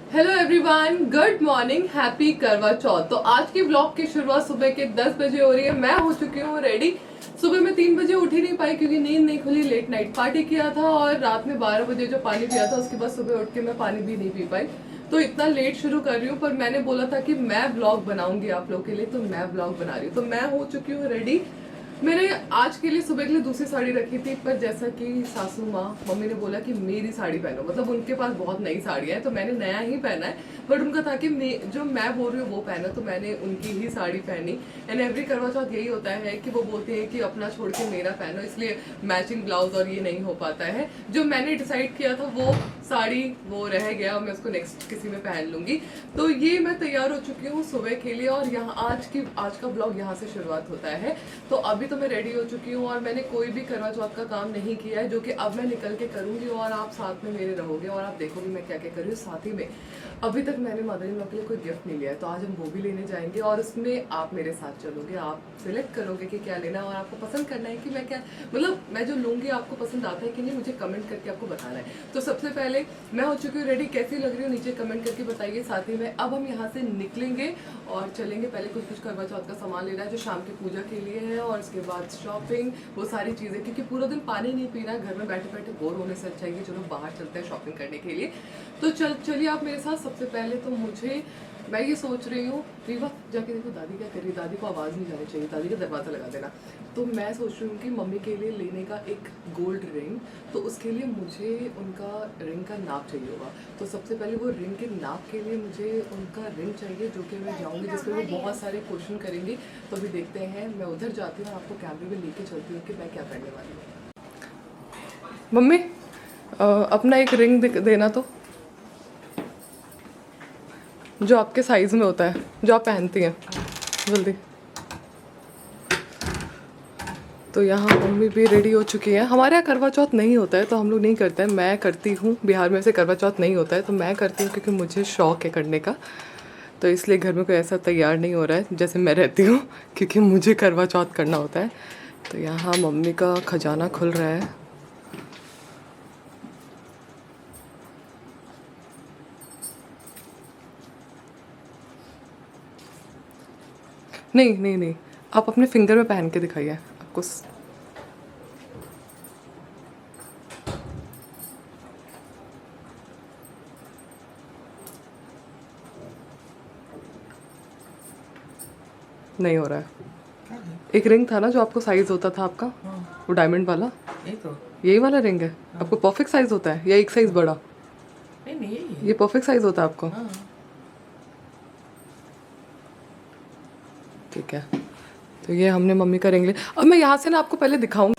Hello everyone, good morning, happy करवा चौथ। तो आज की व्लॉग की शुरुआत सुबह के 10 बजे हो रही है। मैं हो चुकी हूँ रेडी। सुबह मैं 3 बजे उठ ही नहीं पाई क्योंकि नींद नहीं खुली, लेट नाइट पार्टी किया था और रात में 12 बजे जो पानी पिया था उसके बाद सुबह उठ के मैं पानी भी नहीं पी पाई। तो इतना लेट शुरू कर रही हूँ, पर मैंने बोला था कि मैं व्लॉग बनाऊंगी आप लोग के लिए, तो मैं व्लॉग बना रही हूँ। तो मैं हो चुकी हूँ रेडी। मैंने आज के लिए सुबह के लिए दूसरी साड़ी रखी थी, पर जैसा कि सासू माँ मम्मी ने बोला कि मेरी साड़ी पहनो, मतलब उनके पास बहुत नई साड़ियाँ है तो मैंने नया ही पहना है। बट उनका था कि जो मैं बोल रही हूँ वो पहनो, तो मैंने उनकी ही साड़ी पहनी। एंड एवरी करवा चौथ यही होता है कि वो बोलते हैं कि अपना छोड़ के मेरा पहनो, इसलिए मैचिंग ब्लाउज और ये नहीं हो पाता है। जो मैंने डिसाइड किया था वो साड़ी वो रह गया, मैं उसको नेक्स्ट किसी में पहन लूंगी। तो ये मैं तैयार हो चुकी हूँ सुबह के लिए और यहाँ आज का ब्लॉग यहाँ से शुरुआत होता है। तो अभी तो मैं रेडी हो चुकी हूँ और मैंने कोई भी करवा चौथ का काम नहीं किया है, जो कि अब मैं निकल के करूंगी और आप साथ में मेरे रहोगे और आप देखोगे मैं क्या क्या कर रही हूँ। साथ ही में अभी तक मैंने मदर इन लॉ के लिए कोई गिफ्ट नहीं लिया है, तो आज हम वो भी लेने जाएंगे और उसमें आप मेरे साथ चलोगे। आप सिलेक्ट करोगे कि क्या लेना है और आपको पसंद करना है कि मैं क्या, मतलब मैं जो लूंगी आपको पसंद आता है कि नहीं, मुझे कमेंट करके आपको बताना है। तो सबसे पहले मैं हो चुकी हूँ रेडी, कैसी लग रही हूँ नीचे कमेंट करके बताइए। साथ ही में अब हम यहाँ से निकलेंगे और चलेंगे। पहले कुछ कुछ करवा चौथ का सामान लेना है जो शाम की पूजा के लिए है, और उसके बाद शॉपिंग, वो सारी चीज़ें, क्योंकि पूरा दिन पानी नहीं पीना, घर में बैठे बैठे बोर होने से अच्छा है कि चलो बाहर चलते हैं शॉपिंग करने के लिए। तो चलिए आप मेरे साथ। सबसे पहले तो मैं ये सोच रही हूँ, रीवा जाके देखो दादी क्या कर रही है, दादी को आवाज़ नहीं जानी चाहिए, दादी का दरवाज़ा लगा देना। तो मैं सोच रही हूँ कि मम्मी के लिए लेने का एक गोल्ड रिंग, तो उसके लिए मुझे उनका रिंग का नाप चाहिए होगा। तो सबसे पहले वो रिंग के नाप के लिए मुझे उनका रिंग चाहिए, जो कि मैं जाऊँगी जिसमें वो बहुत सारे क्वेश्चन करेंगे। तो अभी देखते हैं, मैं उधर जाती हूँ और आपको कैमरे में लेके चलती हूँ कि मैं क्या करने वाली हूँ। मम्मी अपना एक रिंग देना, तो जो आपके साइज़ में होता है, जो आप पहनती हैं, जल्दी। तो यहाँ मम्मी भी रेडी हो चुकी है। हमारे यहाँ करवा चौथ नहीं होता है तो हम लोग नहीं करते हैं, मैं करती हूँ। बिहार में से करवा चौथ नहीं होता है तो मैं करती हूँ क्योंकि मुझे शौक़ है करने का। तो इसलिए घर में कोई ऐसा तैयार नहीं हो रहा है जैसे मैं रहती हूँ, क्योंकि मुझे करवा चौथ करना होता है। तो यहाँ मम्मी का खजाना खुल रहा है। नहीं नहीं नहीं, आप अपने फिंगर में पहन के दिखाइए आपको। नहीं हो रहा है। एक रिंग था ना जो आपको साइज होता था आपका, वो डायमंड वाला, यही वाला रिंग है। आपको परफेक्ट साइज होता है या एक साइज बड़ा? नहीं, ये परफेक्ट साइज होता है आपको? ठीक है। तो ये हमने मम्मी का रिंग ले, अब मैं यहाँ से ना आपको पहले दिखाऊंगी।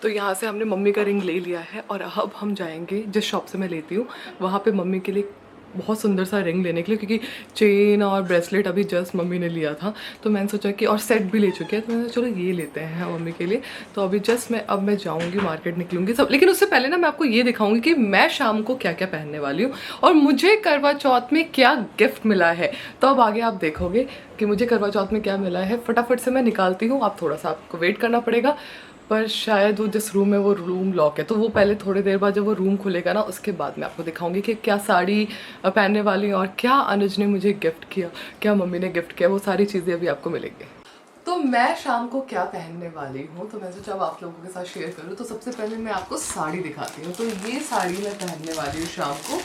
तो यहाँ से हमने मम्मी का रिंग ले लिया है और अब हम जाएंगे जिस शॉप से मैं लेती हूँ वहाँ पे मम्मी के लिए बहुत सुंदर सा रिंग लेने के लिए, क्योंकि चेन और ब्रेसलेट अभी जस्ट मम्मी ने लिया था तो मैंने सोचा कि, और सेट भी ले चुके हैं, तो मैंने चलो ये लेते हैं मम्मी के लिए। तो अभी जस्ट मैं जाऊँगी, मार्केट निकलूँगी सब, लेकिन उससे पहले ना मैं आपको ये दिखाऊँगी कि मैं शाम को क्या क्या पहनने वाली हूँ और मुझे करवा चौथ में क्या गिफ्ट मिला है। तो अब आगे आप देखोगे कि मुझे करवा चौथ में क्या मिला है। फटाफट से मैं निकालती हूँ, आप थोड़ा सा आपको वेट करना पड़ेगा, पर शायद वो जिस रूम में वो रूम लॉक है, तो वो पहले थोड़ी देर बाद जब वो रूम खुलेगा ना उसके बाद मैं आपको दिखाऊंगी कि क्या साड़ी पहनने वाली हूँ और क्या अनुज ने मुझे गिफ्ट किया, क्या मम्मी ने गिफ्ट किया, वो सारी चीज़ें अभी आपको मिलेंगी। तो मैं शाम को क्या पहनने वाली हूँ, तो मैं सोचा अब आप लोगों के साथ शेयर करूँ। तो सबसे पहले मैं आपको साड़ी दिखाती हूँ। तो ये साड़ी मैं पहनने वाली हूँ शाम को,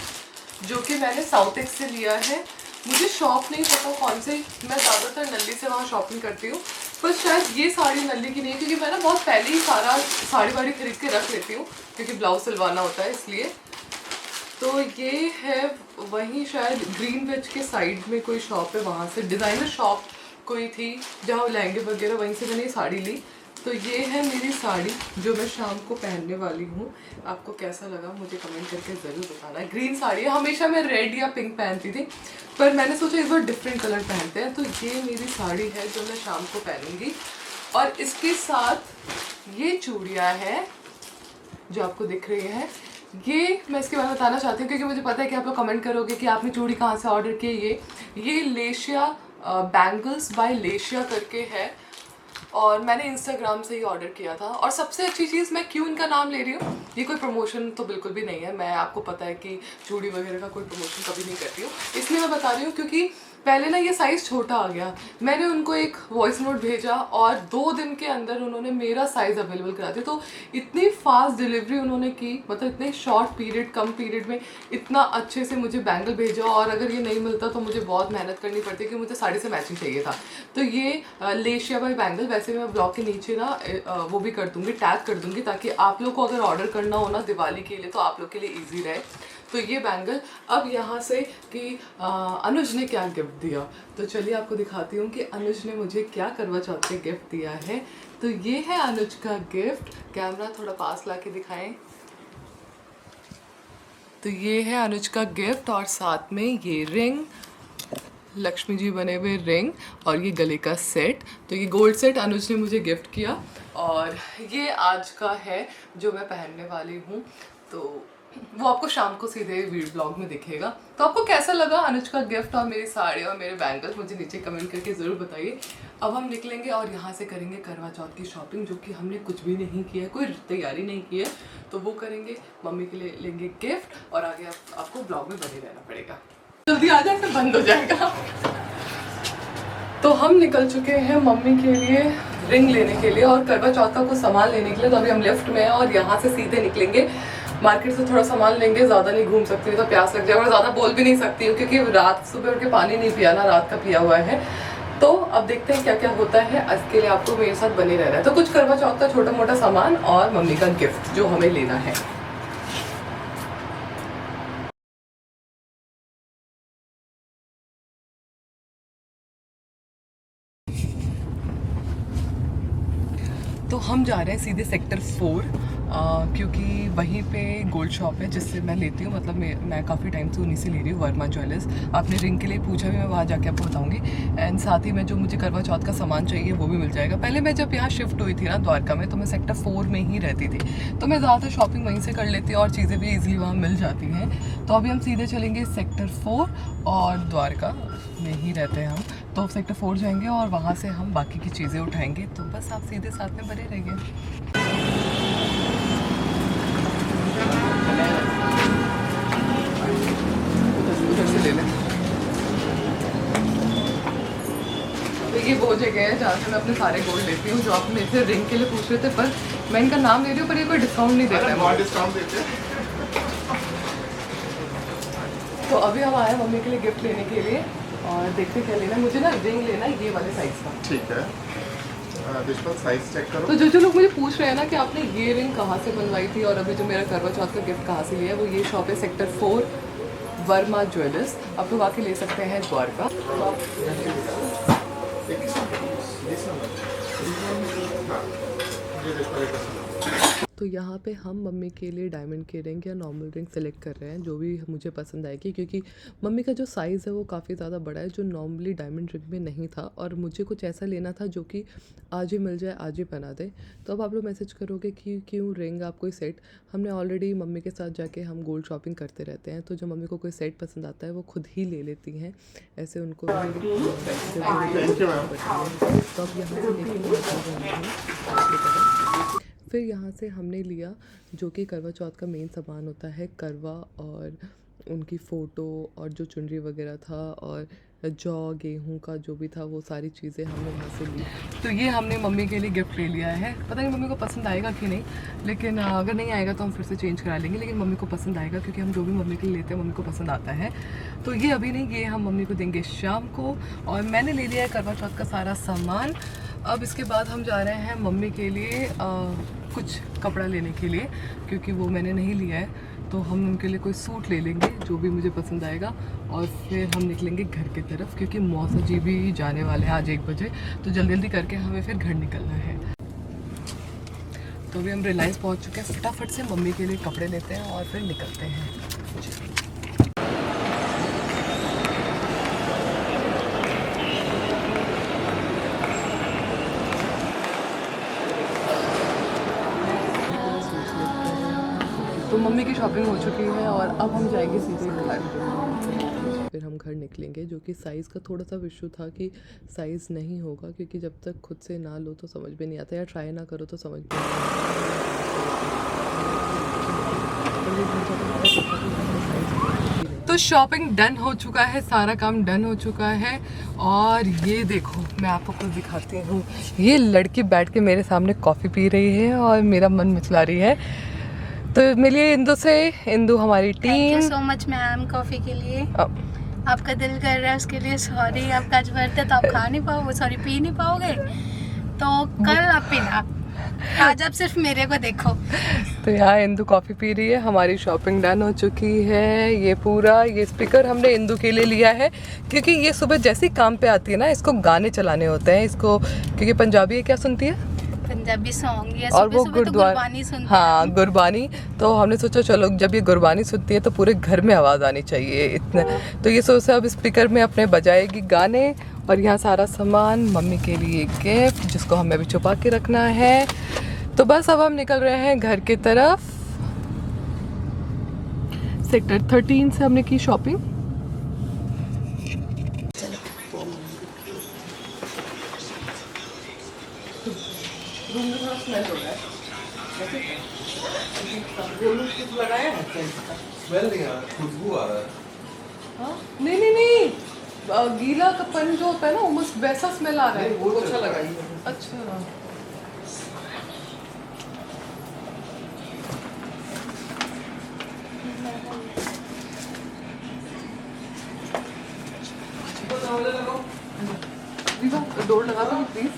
जो कि मैंने साउथ एक्स से लिया है। मुझे शॉप नहीं पता कौन से, मैं ज़्यादातर नल्ली से वहाँ शॉपिंग करती हूँ, पर शायद ये साड़ी नल्ली की नहीं है, क्योंकि मैं ना बहुत पहले ही सारा साड़ी वाड़ी खरीद के रख लेती हूँ क्योंकि ब्लाउज सिलवाना होता है इसलिए। तो ये है वहीं शायद ग्रीनविच के साइड में कोई शॉप है, वहाँ से डिज़ाइनर शॉप कोई थी जहाँ लहंगे वगैरह, वहीं से मैंने ये साड़ी ली। तो ये है मेरी साड़ी जो मैं शाम को पहनने वाली हूँ। आपको कैसा लगा मुझे कमेंट करके ज़रूर बताना है। ग्रीन साड़ी है, हमेशा मैं रेड या पिंक पहनती थी, पर मैंने सोचा इस बार डिफरेंट कलर पहनते हैं। तो ये मेरी साड़ी है जो मैं शाम को पहनूंगी, और इसके साथ ये चूड़ियाँ हैं जो आपको दिख रही है। ये मैं इसके बारे में बताना चाहती हूँ क्योंकि मुझे पता है कि आप लोग कमेंट करोगे कि आपने चूड़ी कहाँ से ऑर्डर की। ये लेशिया बैंगल्स बाय लेशिया करके है, और मैंने इंस्टाग्राम से ही ऑर्डर किया था। और सबसे अच्छी चीज़, मैं क्यों इनका नाम ले रही हूँ, ये कोई प्रमोशन तो बिल्कुल भी नहीं है, मैं आपको पता है कि चूड़ी वगैरह का कोई प्रमोशन कभी नहीं करती हूँ, इसलिए मैं बता रही हूँ क्योंकि पहले ना ये साइज़ छोटा आ गया। मैंने उनको एक वॉइस नोट भेजा और 2 दिन के अंदर उन्होंने मेरा साइज़ अवेलेबल करा दिया। तो इतनी फास्ट डिलीवरी उन्होंने की, मतलब इतने शॉर्ट पीरियड, कम पीरियड में इतना अच्छे से मुझे बैंगल भेजा। और अगर ये नहीं मिलता तो मुझे बहुत मेहनत करनी पड़ती कि मुझे साड़ी से मैचिंग चाहिए था। तो ये लेशिया बाई बैंगल, वैसे मैं ब्लॉग के नीचे ना वो भी कर दूँगी, टैग कर दूँगी, ताकि आप लोग को अगर ऑर्डर करना हो ना दिवाली के लिए तो आप लोग के लिए ईजी रहे। तो ये बैंगल। अब यहाँ से कि अनुज ने क्या गिफ्ट दिया, तो चलिए आपको दिखाती हूँ कि अनुज ने मुझे क्या करवा चौथ पे गिफ्ट दिया है। तो ये है अनुज का गिफ्ट, कैमरा थोड़ा पास ला के दिखाएं। तो ये है अनुज का गिफ्ट और साथ में ये रिंग, लक्ष्मी जी बने हुए रिंग और ये गले का सेट। तो ये गोल्ड सेट अनुज ने मुझे गिफ्ट किया और ये आज का है जो मैं पहनने वाली हूँ। तो वो आपको शाम को सीधे वीडियो ब्लॉग में दिखेगा। तो आपको कैसा लगा अनुज का गिफ्ट और मेरी साड़ी और मेरे बैंगल्स, मुझे नीचे कमेंट करके ज़रूर बताइए। अब हम निकलेंगे और यहाँ से करेंगे करवा चौथ की शॉपिंग, जो कि हमने कुछ भी नहीं किया है, कोई तैयारी नहीं की है, तो वो करेंगे। मम्मी के लिए लेंगे गिफ्ट और आगे आपको ब्लॉग में बने रहना पड़ेगा। जल्दी आ जाए फिर बंद हो जाएगा। तो हम निकल चुके हैं मम्मी के लिए रिंग लेने के लिए और करवा चौथ का कुछ सामान लेने के लिए। तो अभी हम लिफ्ट में हैं और यहाँ से सीधे निकलेंगे मार्केट से, थोड़ा सामान लेंगे, ज़्यादा नहीं घूम सकती तो प्यास लग जाएगा और ज़्यादा बोल भी नहीं सकती हूँ क्योंकि रात सुबह उठ के पानी नहीं पिया ना, रात का पिया हुआ है। तो अब देखते हैं क्या क्या होता है, इसके लिए आपको मेरे साथ बने रहना है। तो कुछ करवा चौथ का छोटा मोटा सामान और मम्मी का गिफ्ट जो हमें लेना है। तो हम जा रहे हैं सीधे सेक्टर 4 क्योंकि वहीं पे गोल्ड शॉप है जिससे मैं लेती हूँ, मतलब मैं काफ़ी टाइम से उन्हीं से ले रही हूँ, वर्मा ज्वेलर्स। आपने रिंग के लिए पूछा भी, मैं वहाँ जाके आपको बताऊँगी। एंड साथ ही में जो मुझे करवा चौथ का सामान चाहिए वो भी मिल जाएगा। पहले मैं जब यहाँ शिफ्ट हुई थी ना द्वारका में, तो मैं सेक्टर 4 में ही रहती थी, तो मैं ज़्यादातर शॉपिंग वहीं से कर लेती हूँ और चीज़ें भी ईजिली वहाँ मिल जाती हैं। तो अभी हम सीधे चलेंगे सेक्टर 4 और द्वारका में ही रहते हैं हम, तो सेक्टर 4 जाएंगे और वहाँ से हम बाकी की चीज़ें उठाएंगे। तो बस आप सीधे साथ में बने रहिए। उधर से ले लें। तो ये वो जगह है जहाँ से मैं अपने सारे गोल्ड लेती हूँ, जो आप मेरे से रिंग के लिए पूछ रहे थे, पर मैं इनका नाम ले रही हूँ, पर ये कोई डिस्काउंट नहीं देता है। डिस्काउंट देते हैं। तो अभी हम आए मम्मी के लिए गिफ्ट लेने के लिए और देखते क्या लेना है। मुझे ना रिंग लेना है ये वाले साइज का। ठीक है, साइज चेक करो। तो जो लोग मुझे पूछ रहे हैं ना कि आपने ये रिंग कहाँ से बनवाई थी और अभी जो मेरा करवा चौथ का गिफ्ट कहाँ से लिया है, वो ये शॉप है सेक्टर 4 वर्मा ज्वेलर्स। आप लोग आके ले सकते हैं द्वारका। तो यहाँ पे हम मम्मी के लिए डायमंड के रिंग या नॉर्मल रिंग सेलेक्ट कर रहे हैं, जो भी मुझे पसंद आएगी, क्योंकि मम्मी का जो साइज़ है वो काफ़ी ज़्यादा बड़ा है, जो नॉर्मली डायमंड रिंग में नहीं था, और मुझे कुछ ऐसा लेना था जो कि आज ही मिल जाए, आज ही बना दे। तो अब आप लोग मैसेज करोगे कि क्यों रिंग, आप कोई सेट। हमने ऑलरेडी मम्मी के साथ जाके हम गोल्ड शॉपिंग करते रहते हैं, तो जब मम्मी को कोई सेट पसंद आता है वो खुद ही ले लेती हैं, ऐसे उनको। तो अब यहाँ से लेके फिर यहाँ से हमने लिया जो कि करवा चौथ का मेन सामान होता है, करवा और उनकी फ़ोटो और जो चुनरी वगैरह था और जौ गेहूं का जो भी था, वो सारी चीज़ें हमने वहाँ से ली। तो ये हमने मम्मी के लिए गिफ्ट ले लिया है। पता नहीं मम्मी को पसंद आएगा कि नहीं, लेकिन अगर नहीं आएगा तो हम फिर से चेंज करा लेंगे, लेकिन मम्मी को पसंद आएगा क्योंकि हम जो भी मम्मी के लिए लेते हैं मम्मी को पसंद आता है। तो ये अभी नहीं, ये हम मम्मी को देंगे शाम को। और मैंने ले लिया है करवा चौथ का सारा सामान। अब इसके बाद हम जा रहे हैं मम्मी के लिए कुछ कपड़ा लेने के लिए, क्योंकि वो मैंने नहीं लिया है, तो हम उनके लिए कोई सूट ले लेंगे जो भी मुझे पसंद आएगा, और फिर हम निकलेंगे घर की तरफ, क्योंकि मौसा जी भी जाने वाले हैं आज 1 बजे, तो जल्दी जल्दी करके हमें फिर घर निकलना है। तो अभी हम रिलायंस पहुंच चुके हैं, फटाफट से मम्मी के लिए कपड़े लेते हैं और फिर निकलते हैं। तो मम्मी की शॉपिंग हो चुकी है और अब हम जाएंगे सीधे घर। फिर हम घर निकलेंगे, जो कि साइज़ का थोड़ा सा इशू था कि साइज़ नहीं होगा, क्योंकि जब तक खुद से ना लो तो समझ में नहीं आता, या ट्राई ना करो तो समझ में नहीं आता। तो शॉपिंग डन हो चुका है, सारा काम डन हो चुका है। और ये देखो, मैं आपको कुछ दिखाती हूँ। ये लड़की बैठ के मेरे सामने कॉफ़ी पी रही है और मेरा मन मचला रही है। तो मिलिए इंदु से। इंदु हमारी team. Thank you so much ma'am coffee के लिए। आपका दिल कर रहा है उसके लिए सॉरी। आपका आज बर्थडे तो आप खा नहीं पाओगे, सॉरी पी नहीं पाओगे, तो कल आप पीना, आज आप सिर्फ मेरे को देखो। तो यहाँ इंदु कॉफ़ी पी रही है। हमारी शॉपिंग डन हो चुकी है। ये पूरा ये स्पीकर हमने इंदु के लिए लिया है, क्योंकि ये सुबह जैसे ही काम पे आती है ना, इसको गाने चलाने होते हैं इसको, क्योंकि पंजाबी है, क्या सुनती है, पंजाबी सॉन्ग, या और वो गुरबानी सुनती है। हाँ, गुरबानी। तो हमने सोचा चलो जब ये गुरबानी सुनती है तो पूरे घर में आवाज़ आनी चाहिए इतने। तो ये सोचा अब स्पीकर में अपने बजाएगी गाने। और यहाँ सारा सामान, मम्मी के लिए गिफ्ट जिसको हमें अभी छुपा के रखना है। तो बस अब हम निकल रहे हैं घर की तरफ। सेक्टर 13 से हमने की शॉपिंग। रूम में थोड़ा स्मेल हो रहा है, लगाया है स्मेल नहीं आ रहा, खुशबू आ रहा है। हाँ? नहीं नहीं नहीं, गीला कपन जो होता है ना, ऑलमोस्ट वैसा स्मेल आ रहा है। वो अच्छा लगा ही है। अच्छा, डोर लगा दो प्लीज।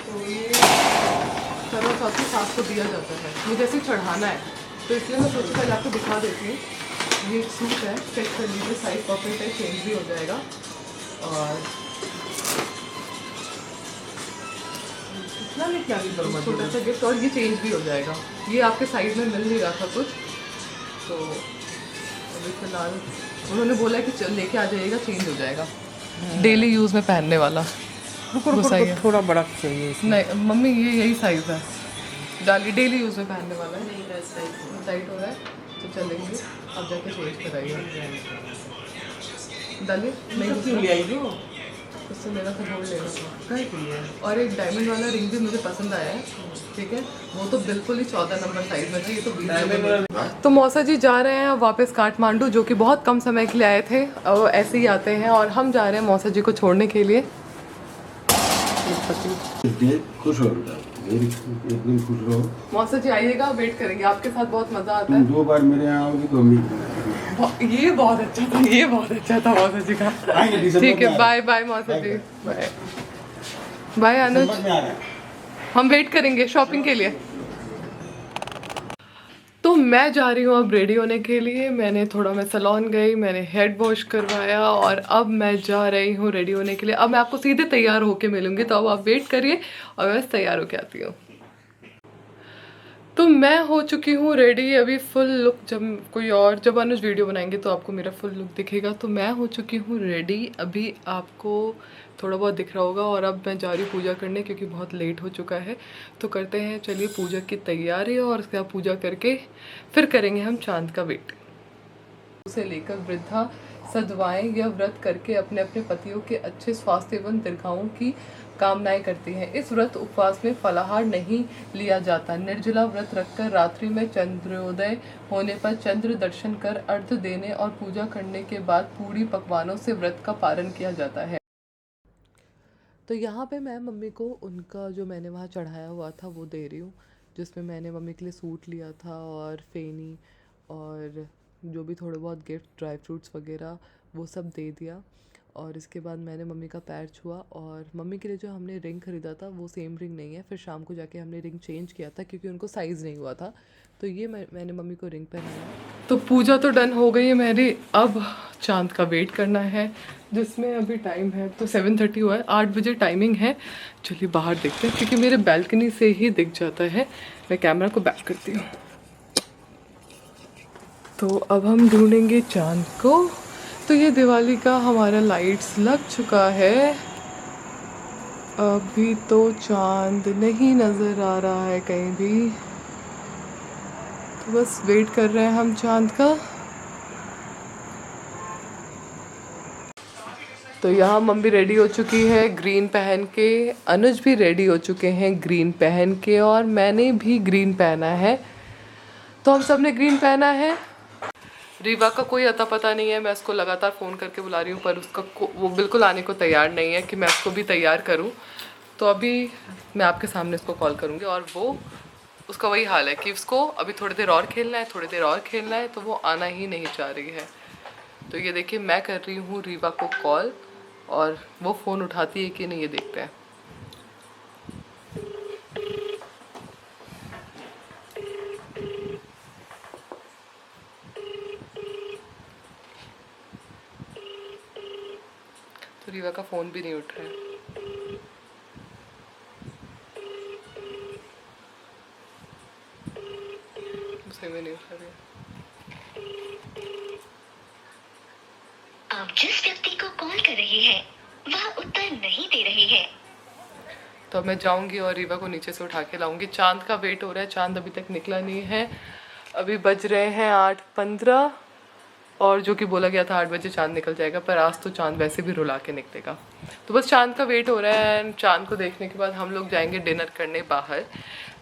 तो ये सरस्वती सास को दिया जाता है, ये जैसे चढ़ाना है, तो इसलिए मैं सोचा पहले आपको दिखा देती हूँ। ये सूट है, चेक कर लीजिए, साइज परफेक्ट है, चेंज भी हो जाएगा। और इतना नहीं, क्या छोटा सा गिफ्ट, और ये चेंज भी हो जाएगा। ये आपके साइड में मिल नहीं रहा था कुछ, तो अभी फिलहाल उन्होंने बोला कि चल लेके आ जाइएगा, चेंज हो जाएगा। डेली यूज़ में पहनने वाला। थोड़ा बड़ा चाहिए। नहीं मम्मी, ये यही साइज़ है, डाली डेली यूज़ में पहनने वाला है। टाइट हो रहा है तो चलेंगे, अब जाके चेंज कराइए। डाली नहीं क्यों ले आई हो? उससे मेरा तो गोल्ड लेना था। और एक डायमंड वाला रिंग भी मुझे पसंद आया है, ठीक है, वो तो बिल्कुल ही 14 नंबर साइज में था, ये तो 20 नंबर। तो मौसा जी जा रहे हैं वापस काठमांडू, जो कि बहुत कम समय के लिए आए थे, और ऐसे ही आते हैं, और हम जा रहे हैं मौसा जी को छोड़ने के लिए। खुश हो एकदम खुश रहो। मौसा जी आइएगा, वेट करेंगे, आपके साथ बहुत मजा आता तुम है। 2 बार मेरे यहाँ आओगी तो हम भी ये बहुत अच्छा था, ये बहुत अच्छा था मौसा जी का। ठीक है, बाय बाय मौसा जी, बाय बाय अनुज, हम वेट करेंगे शॉपिंग के लिए। तो मैं जा रही हूँ अब रेडी होने के लिए। मैं सैलून गई, मैंने हेड वॉश करवाया, और अब मैं जा रही हूँ रेडी होने के लिए। अब मैं आपको सीधे तैयार होके मिलूंगी, तो अब आप वेट करिए और मैं तैयार होके आती हूँ। तो मैं हो चुकी हूँ रेडी, अभी फुल लुक, जब अनुज वीडियो बनाएंगे तो आपको मेरा फुल लुक दिखेगा। तो मैं हो चुकी हूँ रेडी, अभी आपको थोड़ा बहुत दिख रहा होगा। और अब मैं जा रही हूँ पूजा करने, क्योंकि बहुत लेट हो चुका है। तो करते हैं, चलिए पूजा की तैयारी, और उसके बाद पूजा करके फिर करेंगे हम चांद का वेट। उसे लेकर वृद्धा सद्वाएं यह व्रत करके अपने अपने पतियों के अच्छे स्वास्थ्य एवं दीर्घायु की कामनाएं करती हैं। इस व्रत उपवास में फलाहार नहीं लिया जाता। निर्जला व्रत रखकर रात्रि में चंद्रोदय होने पर चंद्र दर्शन कर अर्घ्य देने और पूजा करने के बाद पूरी पकवानों से व्रत का पालन किया जाता है। तो यहाँ पे मैं मम्मी को उनका जो मैंने वहाँ चढ़ाया हुआ था वो दे रही हूँ, जिसमें मैंने मम्मी के लिए सूट लिया था, और फेनी, और जो भी थोड़े बहुत गिफ्ट, ड्राई फ्रूट्स वगैरह, वो सब दे दिया। और इसके बाद मैंने मम्मी का पैर छुआ, और मम्मी के लिए जो हमने रिंग ख़रीदा था वो सेम रिंग नहीं है, फिर शाम को जाके हमने रिंग चेंज किया था, क्योंकि उनको साइज़ नहीं हुआ था। तो ये मैंने मम्मी को रिंग पहनाया। तो पूजा तो डन हो गई है मेरी, अब चांद का वेट करना है, जिसमें अभी टाइम है तो 7:30 हुआ है, 8 बजे टाइमिंग है। चलिए बाहर देखते हैं, क्योंकि मेरे बैल्कनी से ही दिख जाता है। मैं कैमरा को बैक करती हूँ। तो अब हम ढूंढेंगे चांद को। तो ये दिवाली का हमारा लाइट्स लग चुका है। अभी तो चांद नहीं नज़र आ रहा है कहीं भी, तो बस वेट कर रहे हैं हम चांद का। तो यहाँ मम्मी रेडी हो चुकी है ग्रीन पहन के, अनुज भी रेडी हो चुके हैं ग्रीन पहन के, और मैंने भी ग्रीन पहना है। तो हम सब ने ग्रीन पहना है। रीवा का कोई अता पता नहीं है, मैं उसको लगातार फ़ोन करके बुला रही हूँ, पर उसका वो बिल्कुल आने को तैयार नहीं है कि मैं उसको भी तैयार करूँ। तो अभी मैं आपके सामने उसको कॉल करूँगी, और वो उसका वही हाल है कि उसको अभी थोड़ी देर और खेलना है, थोड़ी देर और खेलना है, तो वो आना ही नहीं चाह रही है। तो ये देखिए मैं कर रही हूँ रीवा को कॉल, और वो फ़ोन उठाती है कि नहीं ये देखते हैं। तो रीवा का फ़ोन भी नहीं उठ रहा है। सही में नहीं उठा रही। आप जिस व्यक्ति को कॉल कर रही हैं, वह उत्तर नहीं दे रही है। तो मैं जाऊंगी और रीवा को नीचे से उठा के लाऊंगी। चांद का वेट हो रहा है, चांद अभी तक निकला नहीं है। अभी बज रहे हैं 8:15, और जो कि बोला गया था 8 बजे चांद निकल जाएगा, पर आज तो चांद वैसे भी रुला के निकलेगा। तो बस चांद का वेट हो रहा है। चांद को देखने के बाद हम लोग जाएंगे डिनर करने बाहर।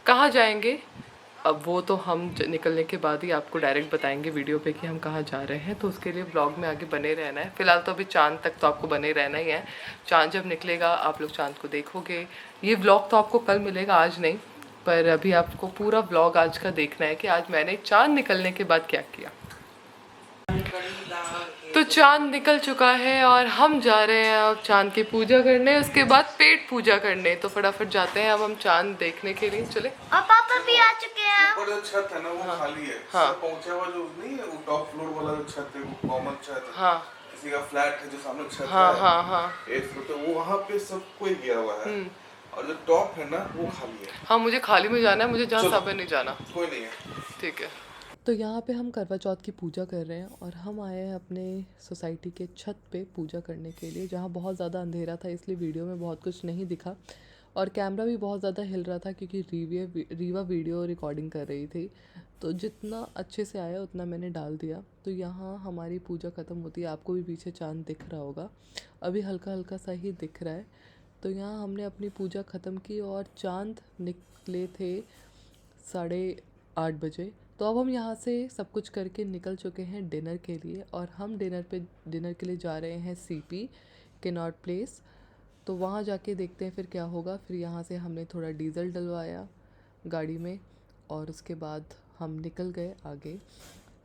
कहाँ जाएंगे अब वो तो हम निकलने के बाद ही आपको डायरेक्ट बताएंगे वीडियो पे कि हम कहाँ जा रहे हैं। तो उसके लिए व्लॉग में आगे बने रहना है। फ़िलहाल तो अभी चांद तक तो आपको बने रहना ही है। चांद जब निकलेगा आप लोग चांद को देखोगे। ये व्लॉग तो आपको कल मिलेगा, आज नहीं, पर अभी आपको पूरा व्लॉग आज का देखना है कि आज मैंने चांद निकलने के बाद क्या किया। तो चांद निकल चुका है और हम जा रहे हैं अब चांद की पूजा करने, उसके बाद पेट पूजा करने। तो फटाफट जाते हैं अब हम चांद देखने के लिए। चले। और पापा भी आ चुके हैं। ऊपर जो छत है ना वो खाली है। हाँ। पहुंचा हुआ जो नहीं है, वो टॉप फ्लोर वाला जो छत है वो कॉमन छत है। हाँ। किसी का फ्लैट है जो सामने छत हाँ, है। हाँ, हाँ। 8 फ्लोर, तो वो वहाँ पे सब कोई गया हुआ है। और जो टॉप है ना वो खाली है। हाँ, मुझे खाली में जाना है, मुझे जहाँ सब नहीं जाना। कोई नहीं है। ठीक है। तो यहाँ पे हम करवा चौथ की पूजा कर रहे हैं और हम आए हैं अपने सोसाइटी के छत पे पूजा करने के लिए, जहाँ बहुत ज़्यादा अंधेरा था इसलिए वीडियो में बहुत कुछ नहीं दिखा और कैमरा भी बहुत ज़्यादा हिल रहा था क्योंकि रीवा वीडियो रिकॉर्डिंग कर रही थी। तो जितना अच्छे से आया उतना मैंने डाल दिया। तो यहाँ हमारी पूजा ख़त्म होती है। आपको भी पीछे चांद दिख रहा होगा, अभी हल्का हल्का सा ही दिख रहा है। तो यहाँ हमने अपनी पूजा ख़त्म की और चांद निकले थे 8:30 बजे। तो अब हम यहाँ से सब कुछ करके निकल चुके हैं डिनर के लिए और हम डिनर के लिए जा रहे हैं सीपी कैनॉट प्लेस। तो वहाँ जाके देखते हैं फिर क्या होगा। फिर यहाँ से हमने थोड़ा डीजल डलवाया गाड़ी में और उसके बाद हम निकल गए आगे।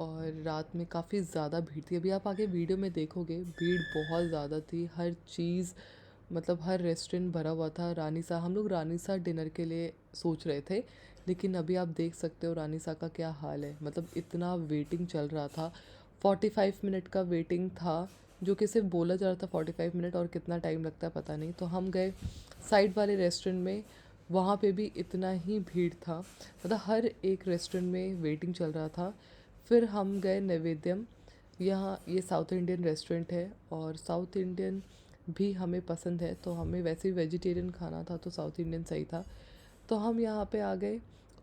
और रात में काफ़ी ज़्यादा भीड़ थी, अभी आप आगे वीडियो में देखोगे भीड़ बहुत ज़्यादा थी। हर चीज़ मतलब हर रेस्टोरेंट भरा हुआ था। रानीसा, हम लोग रानीसा डिनर के लिए सोच रहे थे, लेकिन अभी आप देख सकते हो रानीसा का क्या हाल है। मतलब इतना वेटिंग चल रहा था, 45 मिनट का वेटिंग था, जो कि सिर्फ बोला जा रहा था 45 मिनट और कितना टाइम लगता है पता नहीं। तो हम गए साइड वाले रेस्टोरेंट में, वहाँ पे भी इतना ही भीड़ था, मतलब हर एक रेस्टोरेंट में वेटिंग चल रहा था। फिर हम गए नैवेद्यम, यहाँ ये साउथ इंडियन रेस्टोरेंट है और साउथ इंडियन भी हमें पसंद है। तो हमें वैसे ही वेजिटेरियन खाना था तो साउथ इंडियन सही था। तो हम यहाँ पे आ गए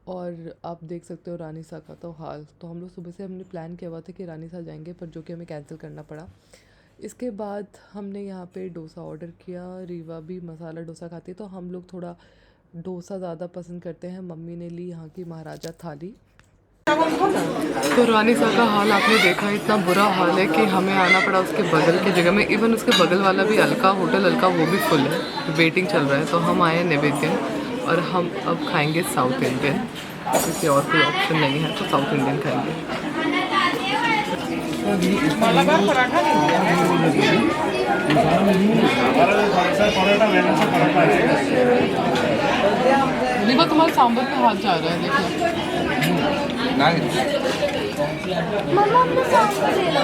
और आप देख सकते हो रानीसा का तो हाल। तो हम लोग सुबह से हमने प्लान किया हुआ था कि रानीसा जाएंगे, पर जो कि हमें कैंसिल करना पड़ा। इसके बाद हमने यहाँ पे डोसा ऑर्डर किया। रीवा भी मसाला डोसा खाती है तो हम लोग थोड़ा डोसा ज़्यादा पसंद करते हैं। मम्मी ने ली यहाँ की महाराजा थाली। तो रानीसा का हाल आपने देखा, इतना बुरा हाल है कि हमें आना पड़ा उसके बगल की जगह में। इवन उसके बगल वाला भी अलका होटल अलका वो भी फुल है, वेटिंग चल रहा है। तो हम आए निवेद्यन और हम अब खाएंगे साउथ इंडियन, क्योंकि और कोई ऑप्शन नहीं है तो साउथ इंडियन खाएंगे। रीवा तुम्हारे सांभर पे हाथ जा रहा है, देखो। मम्मा अपने सांभर ले लो।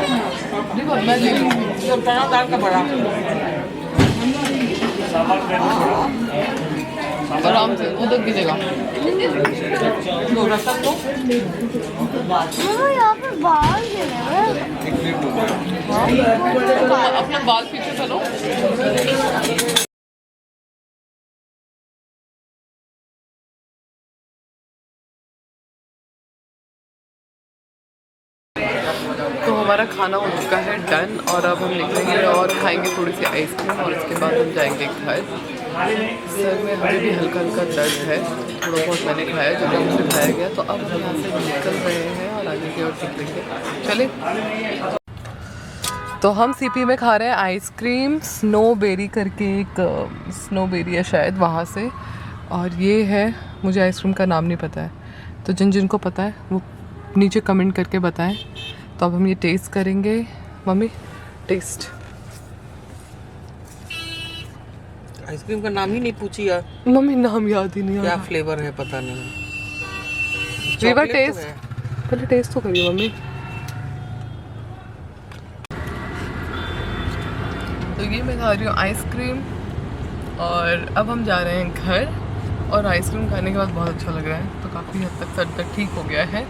रीवा मैं ले लूँगी तो चना दाल का बड़ा आराम से, उधर गिरेगा। तो रसम लो। मम्मा यहाँ पे बाल गिरे हैं। अपना बाल पीछे चलो। हमारा खाना हो चुका है डन और अब हम निकलेंगे और खाएंगे थोड़ी सी आइसक्रीम और उसके बाद हम जाएंगे घर। सर में अभी भी हल्का हल्का दर्द है, थोड़ा बहुत मैंने खाया जो हमसे खाया गया। तो अब हम यहाँ से निकल रहे हैं और आगे की ओर निकलेंगे। चले। तो हम सीपी में खा रहे हैं आइसक्रीम, स्नोबेरी करके एक स्नोबेरी है शायद वहाँ से, और ये है, मुझे आइसक्रीम का नाम नहीं पता है, तो जिनको पता है वो नीचे कमेंट करके बताएं। तो अब हम ये टेस्ट करेंगे। Mummy test. आइसक्रीम का नाम ही नहीं पूछी यार। मम्मी नाम याद ही नहीं आ क्या रहा। फ्लेवर है पता नहीं। एक बार चॉकलेट तो टेस्ट, है। पहले टेस्ट तो करिए मम्मी। तो ये मैं खा रही हूँ आइसक्रीम और अब हम जा रहे हैं घर। और आइसक्रीम खाने के बाद बहुत अच्छा लग रहा है, तो काफ़ी हद तक सर तक ठीक हो गया है।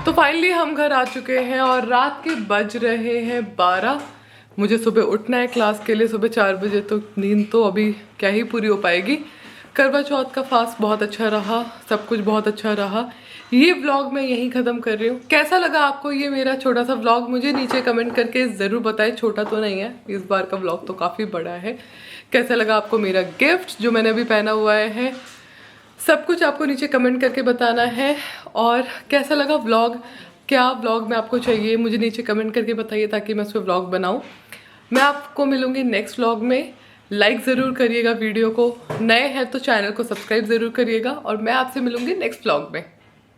तो फाइनली हम घर आ चुके हैं और रात के बज रहे हैं 12। मुझे सुबह उठना है क्लास के लिए सुबह 4 बजे, तो नींद तो अभी क्या ही पूरी हो पाएगी। करवा चौथ का फास्ट बहुत अच्छा रहा, सब कुछ बहुत अच्छा रहा। ये व्लॉग मैं यहीं ख़त्म कर रही हूँ। कैसा लगा आपको ये मेरा छोटा सा व्लॉग, मुझे नीचे कमेंट करके ज़रूर बताएं। छोटा तो नहीं है, इस बार का व्लॉग तो काफ़ी बड़ा है। कैसा लगा आपको मेरा गिफ्ट जो मैंने अभी पहना हुआ है, सब कुछ आपको नीचे कमेंट करके बताना है। और कैसा लगा व्लॉग, क्या व्लॉग में आपको चाहिए, मुझे नीचे कमेंट करके बताइए ताकि मैं उस पर व्लॉग बनाऊँ। मैं आपको मिलूँगी नेक्स्ट व्लॉग में। लाइक ज़रूर करिएगा वीडियो को, नए हैं तो चैनल को सब्सक्राइब ज़रूर करिएगा और मैं आपसे मिलूँगी नेक्स्ट व्लॉग में।